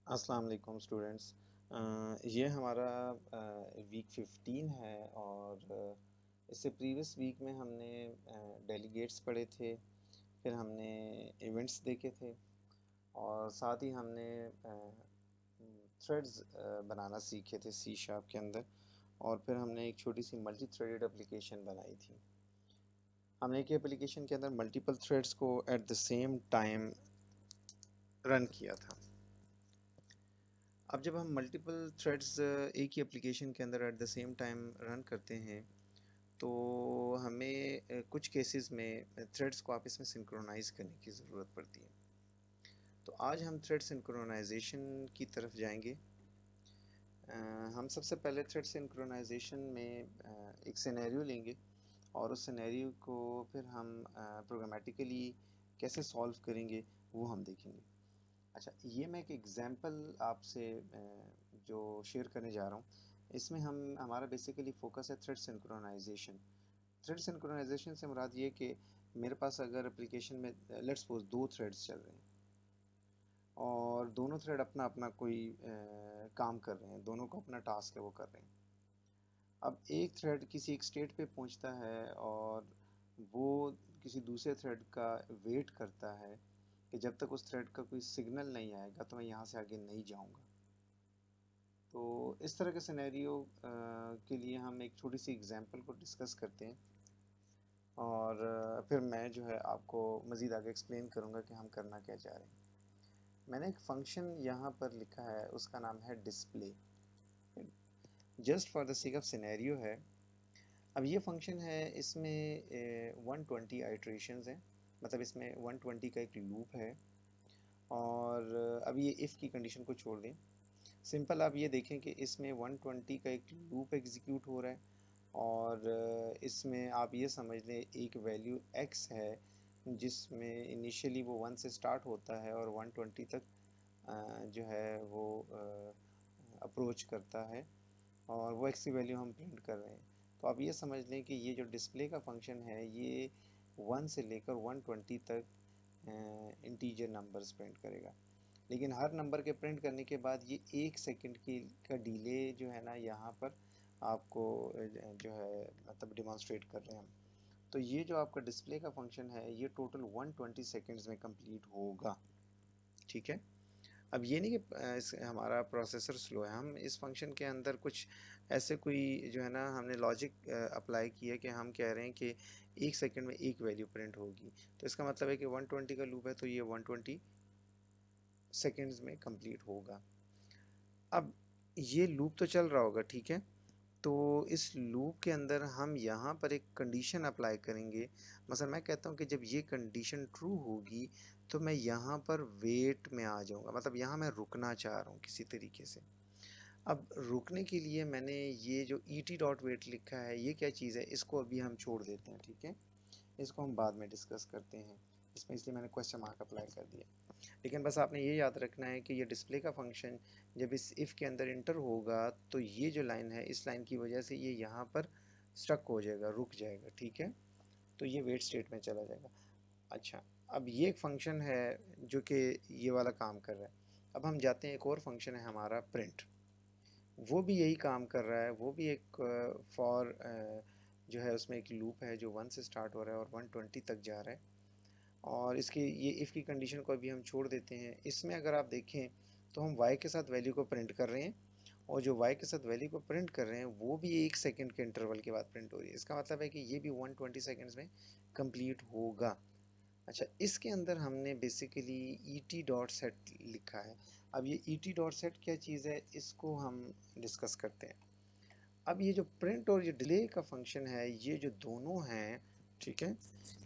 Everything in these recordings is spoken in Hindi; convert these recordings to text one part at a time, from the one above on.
अस्सलाम वालेकुम स्टूडेंट्स। ये हमारा वीक 15 है और इससे प्रीवियस वीक में हमने डेलीगेट्स पढ़े थे, फिर हमने इवेंट्स देखे थे और साथ ही हमने थ्रेड्स बनाना सीखे थे सी शार्प के अंदर। और फिर हमने एक छोटी सी मल्टी थ्रेडेड एप्लीकेशन बनाई थी। हमने एक एप्लीकेशन के अंदर मल्टीपल थ्रेड्स को at the same time run किया था। अब जब हम मल्टीपल थ्रेड्स एक ही एप्लीकेशन के अंदर at the same time run करते हैं तो हमें कुछ केसेस में थ्रेड्स को आपस में सिंक्रोनाइज़ करने की ज़रूरत पड़ती है। तो आज हम थ्रेड सिंक्रोनाइजेशन की तरफ जाएंगे। हम सबसे पहले थ्रेड सिंक्रोनाइजेशन में एक सिनेरियो लेंगे और उस सिनेरियो को फिर हम प्रोग्रामेटिकली कैसे सॉल्व करेंगे वो हम देखेंगे। अच्छा, ये मैं एक एग्ज़ाम्पल आपसे जो शेयर करने जा रहा हूँ, इसमें हमारा बेसिकली फोकस है थ्रेड सिंक्रोनाइजेशन। थ्रेड सिंक्रोनाइजेशन से मुराद ये कि मेरे पास अगर एप्लीकेशन में लेट्स सपोज 2 थ्रेड्स चल रहे हैं और दोनों थ्रेड अपना अपना कोई काम कर रहे हैं, दोनों को अपना टास्क है वो कर रहे हैं। अब एक थ्रेड किसी एक स्टेट पे पहुंचता है और वो किसी दूसरे थ्रेड का वेट करता है कि जब तक उस थ्रेड का कोई सिग्नल नहीं आएगा तो मैं यहाँ से आगे नहीं जाऊँगा। तो इस तरह के सिनेरियो के लिए हम एक छोटी सी एग्जांपल को डिस्कस करते हैं और फिर मैं जो है आपको मज़ीद आगे एक्सप्लेन करूँगा कि हम करना क्या चाह रहे हैं। मैंने एक फ़ंक्शन यहाँ पर लिखा है, उसका नाम है display. Just for the sake of scenario है। अब ये फंक्शन है, इसमें 120 आइट्रेशंस हैं, मतलब इसमें 120 का एक लूप है। और अब ये इफ़ की कंडीशन को छोड़ दें, सिंपल आप ये देखें कि इसमें 120 का एक लूप एग्जीक्यूट हो रहा है और इसमें आप ये समझ लें एक वैल्यू x है जिसमें इनिशियली वो 1 से स्टार्ट होता है और 120 तक जो है वो अप्रोच करता है और वो x की वैल्यू हम प्रिंट कर रहे हैं। तो आप ये समझ लें कि ये जो डिस्प्ले का फंक्शन है ये 1 से लेकर 120 तक इंटीजर नंबर्स प्रिंट करेगा। लेकिन हर नंबर के प्रिंट करने के बाद ये 1 सेकंड की का डिले जो है ना यहाँ पर आपको जो है मतलब डिमॉन्स्ट्रेट कर रहे हैं हम। तो ये जो आपका डिस्प्ले का फंक्शन है ये टोटल 120 सेकंड्स में कंप्लीट होगा। ठीक है। अब ये नहीं कि हमारा प्रोसेसर स्लो है, हम इस फंक्शन के अंदर कुछ ऐसे कोई जो है ना हमने लॉजिक अप्लाई किया कि हम कह रहे हैं कि 1 सेकंड में एक वैल्यू प्रिंट होगी। तो इसका मतलब है कि 120 का लूप है तो ये 120 सेकंड्स में कंप्लीट होगा। अब ये लूप तो चल रहा होगा, ठीक है। तो इस लूप के अंदर हम यहाँ पर एक कंडीशन अप्लाई करेंगे। मसलन मैं कहता हूँ कि जब ये कंडीशन ट्रू होगी तो मैं यहाँ पर वेट में आ जाऊँगा, मतलब यहाँ मैं रुकना चाह रहा हूँ किसी तरीके से। अब रुकने के लिए मैंने ये जो ई टी डॉट वेट लिखा है ये क्या चीज़ है, इसको अभी हम छोड़ देते हैं, ठीक है। इसको हम बाद में डिस्कस करते हैं इसमें, इसलिए मैंने क्वेश्चन मार्क अप्लाई कर दिया। लेकिन बस आपने ये याद रखना है कि ये डिस्प्ले का फंक्शन जब इस इफ़ के अंदर इंटर होगा तो ये जो लाइन है इस लाइन की वजह से ये यहाँ पर स्टक हो जाएगा, रुक जाएगा, ठीक है। तो ये वेट स्टेट में चला जाएगा। अच्छा, अब ये एक फंक्शन है जो कि ये वाला काम कर रहा है। अब हम जाते हैं, एक और फंक्शन है हमारा प्रिंट, वो भी यही काम कर रहा है। वो भी एक फॉर जो है उसमें एक लूप है जो 1 से स्टार्ट हो रहा है और 120 तक जा रहा है। और इसकी ये इफ़ की कंडीशन को अभी हम छोड़ देते हैं। इसमें अगर आप देखें तो हम y के साथ वैल्यू को प्रिंट कर रहे हैं और जो y के साथ वैल्यू को प्रिंट कर रहे हैं वो भी 1 सेकंड के इंटरवल के बाद प्रिंट हो रही है। इसका मतलब है कि ये भी 120 सेकंड्स में कंप्लीट होगा। अच्छा, इसके अंदर हमने बेसिकली ई टी डॉट सेट लिखा है। अब ये ई टी डॉट सेट क्या चीज़ है इसको हम डिस्कस करते हैं। अब ये जो प्रिंट और ये डिले का फंक्शन है ये जो दोनों हैं, ठीक है,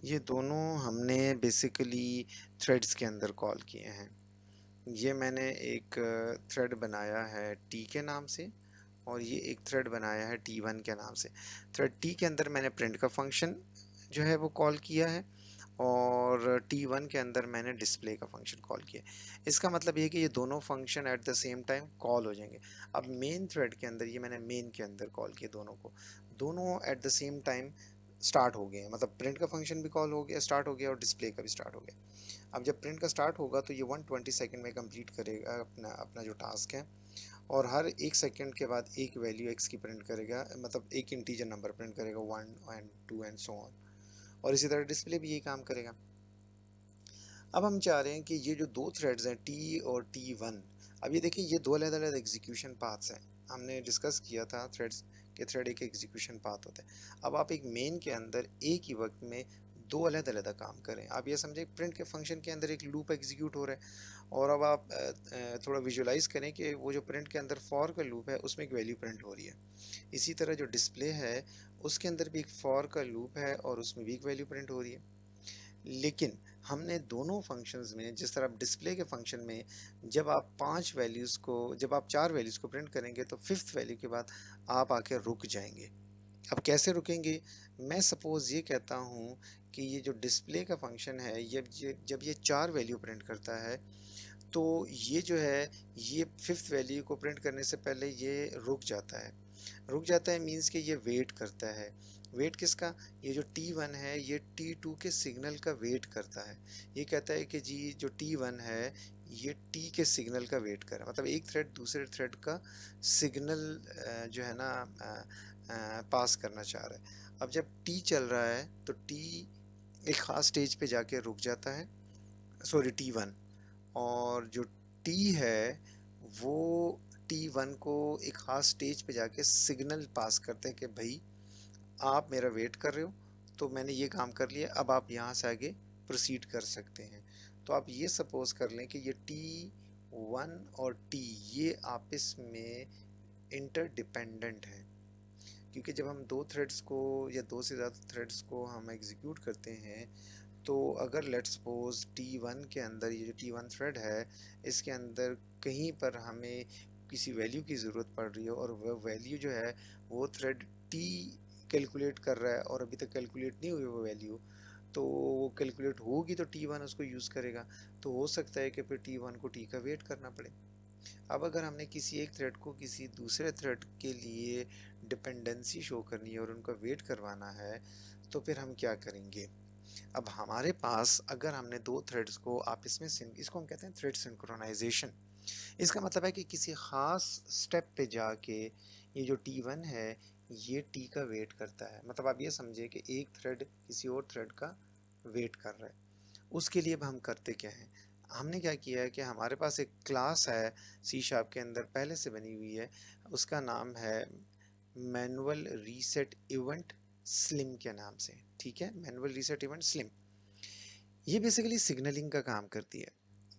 ये दोनों हमने बेसिकली थ्रेड्स के अंदर कॉल किए हैं। ये मैंने एक थ्रेड बनाया है टी के नाम से और ये एक थ्रेड बनाया है टी1 के नाम से। थ्रेड टी के अंदर मैंने प्रिंट का फंक्शन जो है वो कॉल किया है और टी1 के अंदर मैंने डिस्प्ले का फंक्शन कॉल किया। इसका मतलब ये कि ये दोनों function at the same time call हो जाएंगे। अब मेन थ्रेड के अंदर ये मैंने मेन के अंदर कॉल किए दोनों को, दोनों at the same time start हो गए हैं, मतलब प्रिंट का फंक्शन भी कॉल हो गया, स्टार्ट हो गया, और डिस्प्ले का भी स्टार्ट हो गया। अब जब प्रिंट का स्टार्ट होगा तो ये 120 सेकंड में कंप्लीट करेगा अपना अपना जो टास्क है, और हर 1 सेकंड के बाद एक वैल्यू एक्स की प्रिंट करेगा, मतलब एक इंटीजर नंबर प्रिंट करेगा, 1 and 2 एंड सो ऑन। और इसी तरह डिस्प्ले भी यही काम करेगा। अब हम चाह रहे हैं कि ये जो दो थ्रेड्स हैं टी और T1, अब ये देखिए ये दो अलग अलग एग्जीक्यूशन पाथ्स हैं। हमने डिस्कस किया था थ्रेड्स के, थ्रेड एक एग्जीक्यूशन पाथ होता है। अब आप एक मेन के अंदर एक ही वक्त में दो अलग अलग काम करें। आप ये समझे प्रिंट के फंक्शन के अंदर एक लूप एग्जीक्यूट हो रहा है, और अब आप थोड़ा विजुलाइज करें कि वो जो प्रिंट के अंदर फॉर का लूप है उसमें एक वैल्यू प्रिंट हो रही है। इसी तरह जो डिस्प्ले है उसके अंदर भी एक फॉर का लूप है और उसमें भी एक वैल्यू प्रिंट हो रही है। लेकिन हमने दोनों फंक्शंस में, जिस तरह डिस्प्ले के फंक्शन में जब आप चार वैल्यूज़ को प्रिंट करेंगे तो फिफ्थ वैल्यू के बाद आप आके रुक जाएंगे। अब कैसे रुकेंगे? मैं सपोज ये कहता हूँ कि ये जो डिस्प्ले का फंक्शन है, जब ये चार वैल्यू प्रिंट करता है, तो ये जो है ये फिफ्थ वैल्यू को प्रिंट करने से पहले ये रुक जाता है। रुक जाता है मीन्स कि ये वेट करता है। वेट किसका? ये जो T1 है ये T2 के सिग्नल का वेट करता है। ये कहता है कि जी जो T1 है ये T के सिग्नल का वेट कर रहा है, मतलब एक थ्रेड दूसरे थ्रेड का सिग्नल जो है ना पास करना चाह रहा है। अब जब T चल रहा है तो T एक खास स्टेज पे जाके रुक जाता है, सॉरी T1, और जो T है वो T1 को एक खास स्टेज पे जाके सिग्नल पास करते हैं कि भाई आप मेरा वेट कर रहे हो, तो मैंने ये काम कर लिया, अब आप यहाँ से आगे प्रोसीड कर सकते हैं। तो आप ये सपोज कर लें कि ये T1 और T ये आपस में इंटरडिपेंडेंट हैं, क्योंकि जब हम दो थ्रेड्स को या दो से ज़्यादा थ्रेड्स को हम एग्जीक्यूट करते हैं, तो अगर लेट्स सपोज T1 के अंदर ये जो T1 थ्रेड है इसके अंदर कहीं पर हमें किसी वैल्यू की ज़रूरत पड़ रही है, और वह वैल्यू जो है वो थ्रेड T कैलकुलेट कर रहा है और अभी तक कैलकुलेट नहीं हुई वो वैल्यू, तो वो कैलकुलेट होगी तो T1 उसको यूज़ करेगा। तो हो सकता है कि फिर T1 को T का वेट करना पड़े। अब अगर हमने किसी एक थ्रेड को किसी दूसरे थ्रेड के लिए डिपेंडेंसी शो करनी है और उनका वेट करवाना है, तो फिर हम क्या करेंगे? अब हमारे पास अगर हमने दो थ्रेड्स को आपस में इसको हम कहते हैं थ्रेड सिंक्रोनाइजेशन। इसका मतलब है कि किसी खास स्टेप पे जाके ये जो T1 है ये T का वेट करता है, मतलब आप ये समझिए कि एक थ्रेड किसी और थ्रेड का वेट कर रहा है। उसके लिए अब हम करते क्या हैं? हमने क्या किया है कि हमारे पास एक क्लास है सी शार्प के अंदर पहले से बनी हुई है, उसका नाम है मैनुअल रीसेट इवेंट स्लिम के नाम से। ठीक है, मैनुअल रीसेट इवेंट स्लिम, ये बेसिकली सिग्नलिंग का काम करती है।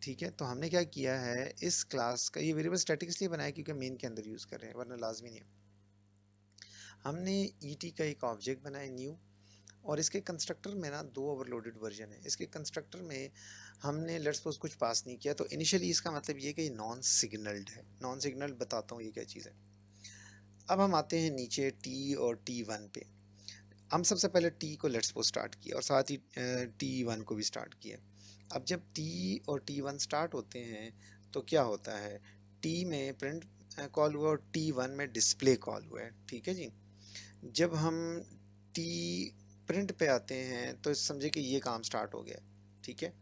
ठीक है, तो हमने क्या किया है, इस क्लास का ये वेरिएबल स्टैटिक इसलिए बनाया क्योंकि मेन के अंदर यूज़ कर रहे हैं, वरना लाजमी नहीं है। हमने ईटी का एक ऑब्जेक्ट बनाया न्यू, और इसके कंस्ट्रक्टर में ना दो ओवरलोडेड वर्जन है। इसके कंस्ट्रक्टर में हमने लेट्स सपोज कुछ पास नहीं किया, तो इनिशियली इसका मतलब ये कि नॉन सिग्नल्ड है। नॉन सिग्नल्ड बताता हूँ ये क्या चीज़ है। अब हम आते हैं नीचे टी और T1 पे। हम सबसे पहले टी को लेट्स सपोज स्टार्ट किया और साथ ही T1 को भी स्टार्ट किया। अब जब टी और T1 स्टार्ट होते हैं तो क्या होता है, टी में प्रिंट कॉल हुआ और T1 में डिस्प्ले कॉल हुआ है। ठीक है जी। जब हम टी प्रिंट पे आते हैं तो समझे कि ये काम स्टार्ट हो गया। ठीक है,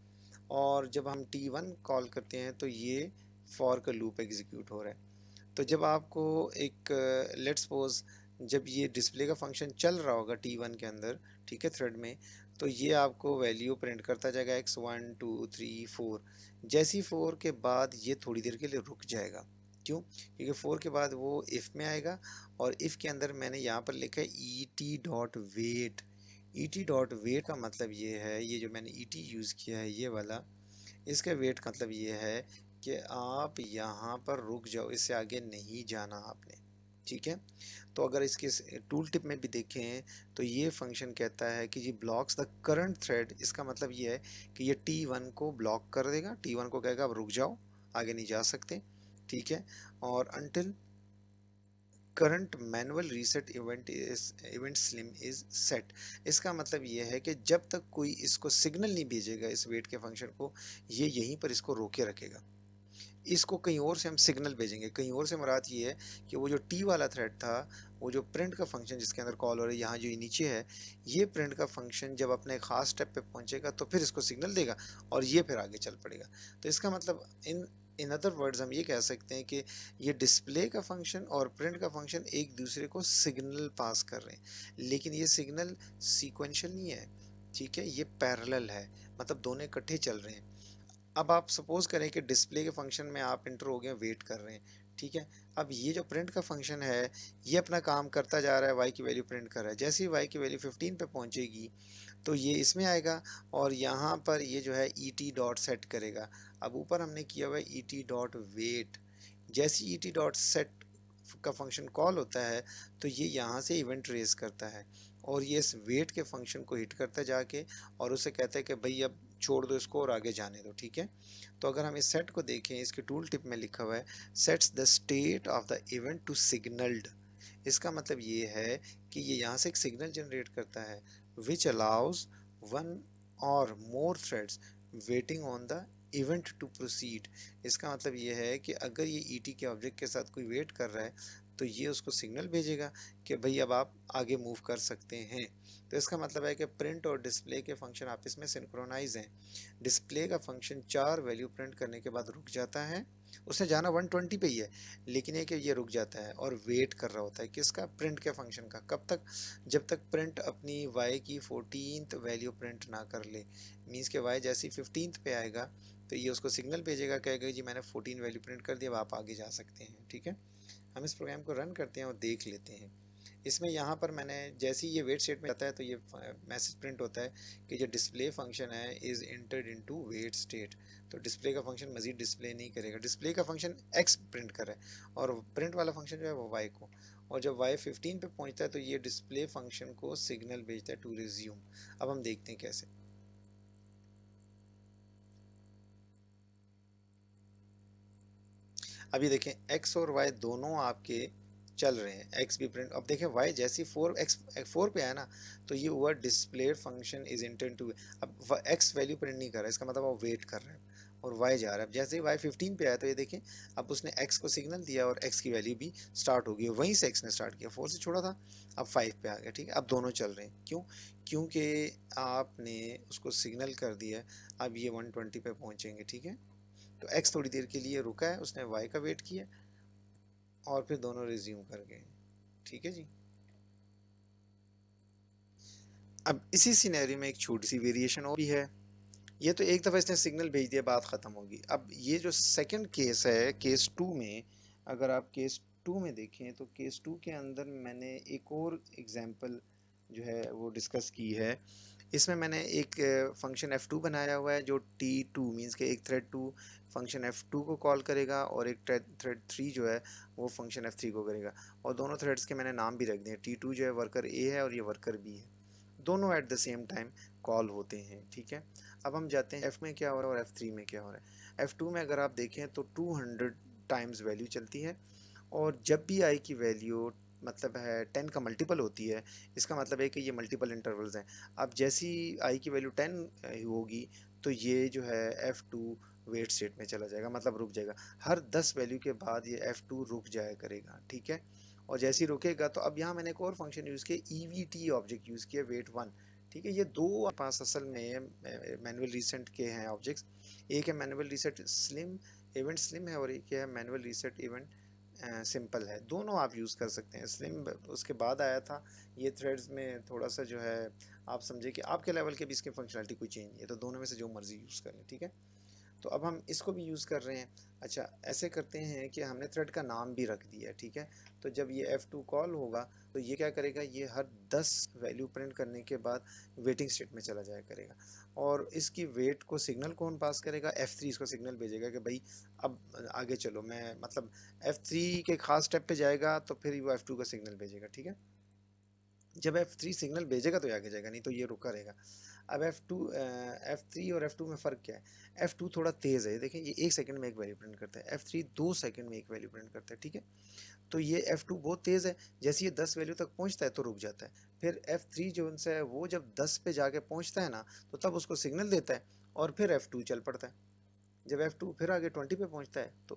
और जब हम T1 कॉल करते हैं तो ये फॉर का लूप एग्जीक्यूट हो रहा है। तो जब आपको एक लेट्स सपोज जब ये डिस्प्ले का फंक्शन चल रहा होगा T1 के अंदर, ठीक है, थ्रेड में, तो ये आपको वैल्यू प्रिंट करता जाएगा x1 2 3 4। जैसी 4 के बाद ये थोड़ी देर के लिए रुक जाएगा। क्यों? क्योंकि 4 के बाद वो इफ़ में आएगा, और इफ़ के अंदर मैंने यहाँ पर लिखा है et.wait। et.wait का मतलब ये है, ये जो मैंने et यूज़ किया है ये वाला, इसका वेट का मतलब ये है कि आप यहाँ पर रुक जाओ, इससे आगे नहीं जाना आपने। ठीक है, तो अगर इसके टूल टिप में भी देखें तो ये फंक्शन कहता है कि जी ब्लॉक्स द करंट थ्रेड। इसका मतलब ये है कि ये T1 को ब्लॉक कर देगा, T1 को कहेगा अब रुक जाओ, आगे नहीं जा सकते। ठीक है, और until current manual reset event slim is set. इसका मतलब ये है कि जब तक कोई इसको सिग्नल नहीं भेजेगा इस वेट के फंक्शन को, ये यहीं पर इसको रोके रखेगा। इसको कहीं और से हम सिग्नल भेजेंगे। कहीं और से मुराद ये है कि वो जो टी वाला थ्रेड था, वो जो प्रिंट का फंक्शन जिसके अंदर कॉल हो रही है, यहाँ जो ये नीचे है, ये प्रिंट का फंक्शन जब अपने खास स्टेप पे पहुंचेगा तो फिर इसको सिग्नल देगा और ये फिर आगे चल पड़ेगा। तो इसका मतलब इन अदर वर्ड्स हम ये कह सकते हैं कि ये डिस्प्ले का फंक्शन और प्रिंट का फंक्शन एक दूसरे को सिग्नल पास कर रहे हैं, लेकिन ये सिग्नल सीक्वेंशियल नहीं है, ठीक है, ये पैरेलल है, मतलब दोनों इकट्ठे चल रहे हैं। अब आप सपोज करें कि डिस्प्ले के फंक्शन में आप इंटर हो गए, वेट कर रहे हैं, ठीक है। अब ये जो प्रिंट का फंक्शन है, ये अपना काम करता जा रहा है, वाई की वैल्यू प्रिंट कर रहा है। जैसे ही वाई की वैल्यू 15 पे पहुंचेगी तो ये इसमें आएगा और यहाँ पर ये जो है ई टी डॉट सेट करेगा। अब ऊपर हमने किया हुआ है ई टी डॉट वेट। जैसे ई टी डॉट सेट का फंक्शन कॉल होता है तो ये यहाँ से इवेंट रेज करता है और ये इस वेट के फंक्शन को हिट करता है जाके, और उसे कहता है कि भाई अब छोड़ दो इसको और आगे जाने दो, ठीक है। तो अगर हम इस सेट को देखें, इसके टूल टिप में लिखा हुआ है sets the state of the event to signalled. इसका मतलब ये है कि ये यहाँ से एक सिग्नल जनरेट करता है विच allows one or more threads waiting on the event to proceed. इसका मतलब ये है कि अगर ये ईटी के ऑब्जेक्ट के साथ कोई वेट कर रहा है तो ये उसको सिग्नल भेजेगा कि भाई अब आप आगे मूव कर सकते हैं। तो इसका मतलब है कि प्रिंट और डिस्प्ले के फंक्शन आपस में सिंक्रोनाइज हैं। डिस्प्ले का फंक्शन 4 वैल्यू प्रिंट करने के बाद रुक जाता है, उसने जाना 120 पे ही है, लेकिन ये कि ये रुक जाता है और वेट कर रहा होता है किसका, प्रिंट के फंक्शन का। कब तक, जब तक प्रिंट अपनी y की 14th वैल्यू प्रिंट ना कर ले। मीन्स के y जैसे 15th पे आएगा तो ये उसको सिग्नल भेजेगा, कहेगा जी मैंने 14 वैल्यू प्रिंट कर दिया, अब आप आगे जा सकते हैं, ठीक है। हम इस प्रोग्राम को रन करते हैं और देख लेते हैं। इसमें यहाँ पर मैंने जैसे ही ये वेट स्टेट में जाता है तो ये मैसेज प्रिंट होता है कि जो डिस्प्ले फंक्शन है is entered into wait state. तो डिस्प्ले का फंक्शन मजीद डिस्प्ले नहीं करेगा, डिस्प्ले का फंक्शन एक्स प्रिंट कर रहा है और प्रिंट वाला फंक्शन जो है वो वाई को। और जब वाई 15 पे पहुँचता है तो ये डिस्प्ले फंक्शन को सिग्नल भेजता है टू रिज्यूम। अब हम देखते हैं कैसे। अभी देखें एक्स और वाई दोनों आपके चल रहे हैं, एक्स भी प्रिंट। अब देखें वाई जैसी 4 पे आया ना तो ये हुआ display function is intend to. अब एक्स वैल्यू प्रिंट नहीं कर रहा है, इसका मतलब वो वेट कर रहा है और वाई जा रहा है। अब जैसे ही वाई 15 पे आया तो ये देखें अब उसने एक्स को सिग्नल दिया और एक्स की वैल्यू भी स्टार्ट हो गई, वहीं से एक्स ने स्टार्ट किया, 4 से छोड़ा था, अब 5 पे आ गया, ठीक है। अब दोनों चल रहे हैं, क्यों, क्योंकि आपने उसको सिग्नल कर दिया। अब ये 120 पे पहुंचेंगे, ठीक है। तो एक्स थोड़ी देर के लिए रुका है, उसने वाई का वेट किया और फिर दोनों रिज्यूम कर गए, ठीक है जी। अब इसी सिनेरियो में एक छोटी सी वेरिएशन और भी है। ये तो एक दफ़ा इसने सिग्नल भेज दिया, बात ख़त्म होगी। अब ये जो सेकंड केस है, केस टू में, अगर आप केस टू में देखें तो केस टू के अंदर मैंने एक और एग्जांपल जो है वो डिस्कस की है। इसमें मैंने एक फंक्शन F2 बनाया हुआ है जो T2 मींस के एक थ्रेड 2 फंक्शन F2 को कॉल करेगा और एक थ्रेड 3 जो है वो फंक्शन F3 को करेगा। और दोनों थ्रेड्स के मैंने नाम भी रख दिए, T2 जो है वर्कर A है और ये वर्कर B है, दोनों at the same time call होते हैं, ठीक है। अब हम जाते हैं F में क्या हो रहा है और F3 में क्या हो रहा है। F2 में अगर आप देखें तो 200 टाइम्स वैल्यू चलती है और जब भी आई की वैल्यू मतलब है 10 का मल्टीपल होती है, इसका मतलब है कि ये मल्टीपल इंटरवल्स हैं। अब जैसी आई की वैल्यू 10 होगी तो ये जो है F2 वेट स्टेट में चला जाएगा, मतलब रुक जाएगा। हर 10 वैल्यू के बाद ये F2 रुक जाया करेगा, ठीक है। और जैसे ही रुकेगा तो अब यहाँ मैंने एक और फंक्शन यूज़ किया, EVT ऑब्जेक्ट यूज़ किया, वेट 1, ठीक है। ये दो पास असल में मैनुअल रीसेट के हैं ऑब्जेक्ट्स। एक है manual reset slim, event slim है, और एक है मैनुअल रीसेट इवेंट सिंपल है। दोनों आप यूज़ कर सकते हैं। स्लिम उसके बाद आया था, ये थ्रेड्स में थोड़ा सा जो है आप समझे कि आपके लेवल के भी इसकी फंक्शनलिटी कोई चेंज नहीं है, तो दोनों में से जो मर्जी यूज़ कर लें, ठीक है। तो अब हम इसको भी यूज़ कर रहे हैं। अच्छा ऐसे करते हैं कि हमने थ्रेड का नाम भी रख दिया है, ठीक है। तो जब ये F2 कॉल होगा तो ये क्या करेगा, ये हर 10 वैल्यू प्रिंट करने के बाद वेटिंग स्टेट में चला जाया करेगा। और इसकी वेट को सिग्नल कौन पास करेगा, F3 इसको सिग्नल भेजेगा कि भाई अब आगे चलो, मैं मतलब F3 के खास स्टेप पे जाएगा तो फिर वो F2 का सिग्नल भेजेगा, ठीक है। जब F3 सिग्नल भेजेगा तो ये आगे जाएगा, नहीं तो ये रुका रहेगा। अब F3 और F2 में फ़र्क क्या है। F2 थोड़ा तेज़ है, देखें ये 1 सेकंड में एक वैल्यू प्रिंट करता है, F3 2 सेकंड में एक वैल्यू प्रिंट करता है, ठीक है। तो ये F2 बहुत तेज़ है, जैसे ये 10 वैल्यू तक पहुंचता है तो रुक जाता है। फिर F3 जो उनसे है वो जब 10 पे जाके पहुंचता है ना तो तब उसको सिग्नल देता है और फिर F2 चल पड़ता है। जब F2 फिर आगे 20 पे पहुंचता है तो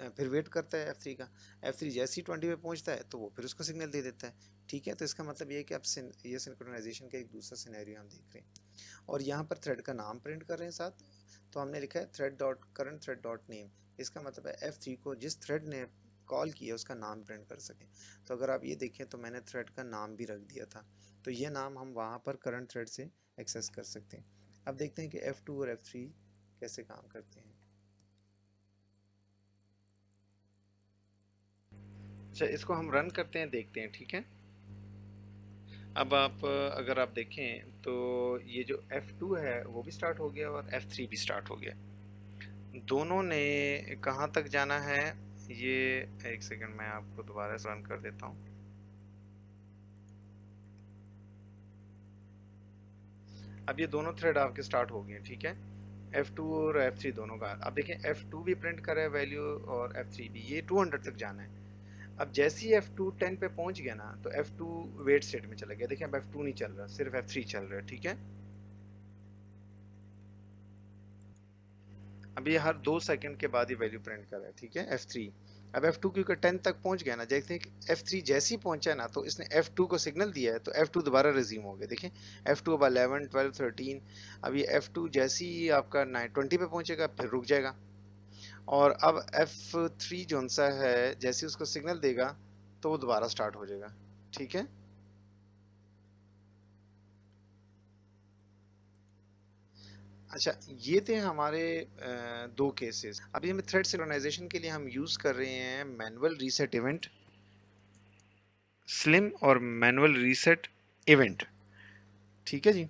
फिर वेट करता है F3 का। F3 जैसे ही 20 पे पहुंचता है तो वो फिर उसको सिग्नल दे देता है। ठीक है, तो इसका मतलब ये है कि अब ये सिंक्रोनाइजेशन का एक दूसरा सिनेरियो हम देख रहे हैं। और यहाँ पर थ्रेड का नाम प्रिंट कर रहे हैं साथ। तो हमने लिखा है thread dot current thread dot name. इसका मतलब है F3 को जिस थ्रेड ने कॉल किया उसका नाम प्रिंट कर सके। तो अगर आप ये देखें तो मैंने थ्रेड का नाम भी रख दिया था, तो ये नाम हम वहाँ पर करंट थ्रेड से एक्सेस कर सकते हैं। अब देखते हैं कि F2 और F3 कैसे काम करते हैं। अच्छा, इसको हम रन करते हैं, देखते हैं, ठीक है। अब आप अगर आप देखें तो ये जो F2 है वो भी स्टार्ट हो गया और F3 भी स्टार्ट हो गया। दोनों ने कहाँ तक जाना है, ये एक सेकंड मैं आपको दोबारा से रन कर देता हूँ। अब ये दोनों थ्रेड आपके स्टार्ट हो गए, ठीक है। F2 और F3 दोनों का। अब देखें F2 भी प्रिंट कर रहा है वैल्यू और F3 भी। ये 200 तक जाना है। अब जैसे ही F2 10 पे पहुंच गया ना तो F2 वेट स्टेट में चला गया। देखिए अब F2 नहीं चल रहा, सिर्फ F3 चल रहा है, ठीक है। अब ये हर 2 सेकंड के बाद ही वैल्यू प्रिंट कर रहा है, ठीक है, F3। अब F2 क्योंकि 10 तक पहुंच गया ना, जैसे F3 जैसे ही पहुंचा ना तो इसने F2 को सिग्नल दिया है तो F2 दोबारा रिज्यूम हो गया। देखिए F2 अब 11, 12, 13। अब ये F2 जैसे ही आपका 20 पे पहुंचेगा फिर रुक जाएगा। और अब F3 जो सा है जैसे ही उसको सिग्नल देगा तो वो दोबारा स्टार्ट हो जाएगा, ठीक है। अच्छा, ये थे हमारे दो केसेस। अभी हम थ्रेड सिंक्रोनाइजेशन के लिए हम यूज कर रहे हैं मैनुअल रीसेट इवेंट स्लिम और मैनुअल रीसेट इवेंट, ठीक है जी।